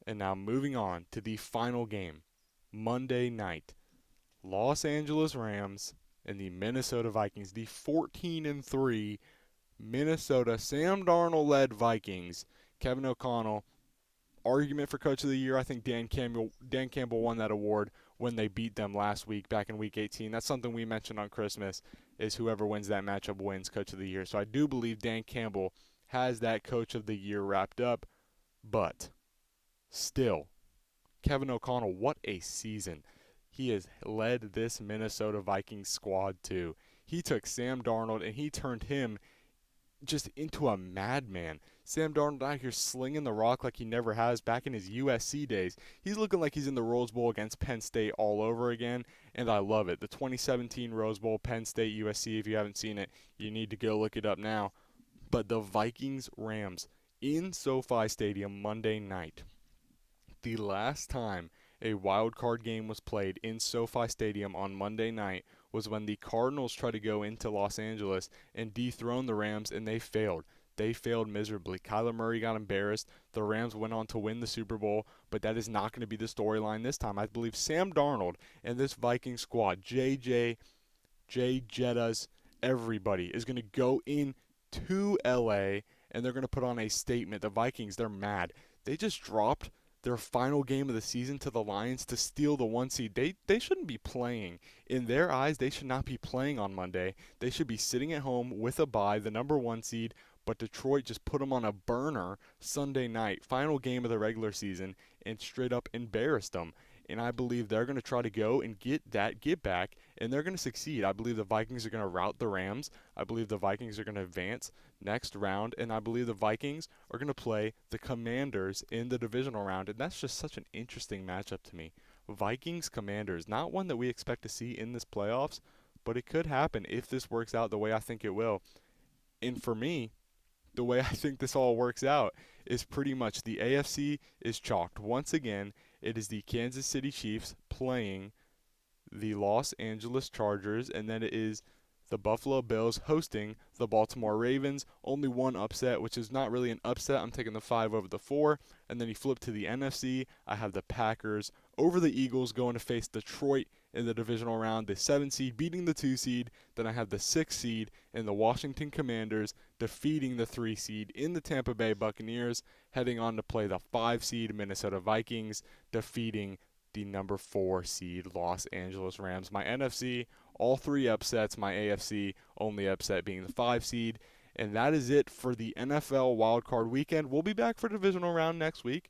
And now moving on to the final game, Monday night. Los Angeles Rams and the Minnesota Vikings, the 14 and 3 Minnesota Sam Darnold led Vikings. Kevin O'Connell, argument for coach of the year. I think Dan Campbell won that award when they beat them last week back in week 18. That's something we mentioned on Christmas is whoever wins that matchup wins coach of the year. So I do believe Dan Campbell has that coach of the year wrapped up, but still Kevin O'Connell, what a season. He has led this Minnesota Vikings squad to. He took Sam Darnold and he turned him just into a madman. Sam Darnold out here slinging the rock like he never has back in his USC days. He's looking like he's in the Rose Bowl against Penn State all over again, and I love it. The 2017 Rose Bowl, Penn State, USC, if you haven't seen it, you need to go look it up now. But the Vikings-Rams in SoFi Stadium Monday night. The last time a wild card game was played in SoFi Stadium on Monday night was when the Cardinals tried to go into Los Angeles and dethrone the Rams, and they failed. They failed miserably. Kyler Murray got embarrassed. The Rams went on to win the Super Bowl, but that is not going to be the storyline this time. I believe Sam Darnold and this Viking squad, Jay Jettas, everybody is going to go into LA and they're going to put on a statement. The Vikings, they're mad. They just dropped their final game of the season to the Lions to steal the 1 seed. They shouldn't be playing. In their eyes, they should not be playing on Monday. They should be sitting at home with a bye, the number 1 seed, but Detroit just put them on a burner Sunday night, final game of the regular season, and straight up embarrassed them. And I believe they're going to try to go and get back, and they're going to succeed. I believe the Vikings are going to rout the Rams. I believe the Vikings are going to advance next round, and I believe the Vikings are going to play the Commanders in the divisional round, and that's just such an interesting matchup to me. Vikings-Commanders, not one that we expect to see in this playoffs, but it could happen if this works out the way I think it will. And for me, the way I think this all works out is pretty much the AFC is chalked. Once again, it is the Kansas City Chiefs playing the Los Angeles Chargers, and then it is the Buffalo Bills hosting the Baltimore Ravens. Only one upset, which is not really an upset. I'm taking the 5 over the 4. And then you flip to the NFC. I have the Packers over the Eagles going to face Detroit in the divisional round, the 7 seed beating the 2 seed. Then I have the 6 seed in the Washington Commanders defeating the 3 seed in the Tampa Bay Buccaneers, heading on to play the 5 seed Minnesota Vikings, defeating the number 4 seed Los Angeles Rams. My NFC, all 3 upsets. My AFC, only upset being the 5 seed. And that is it for the NFL Wildcard weekend. We'll be back for divisional round next week.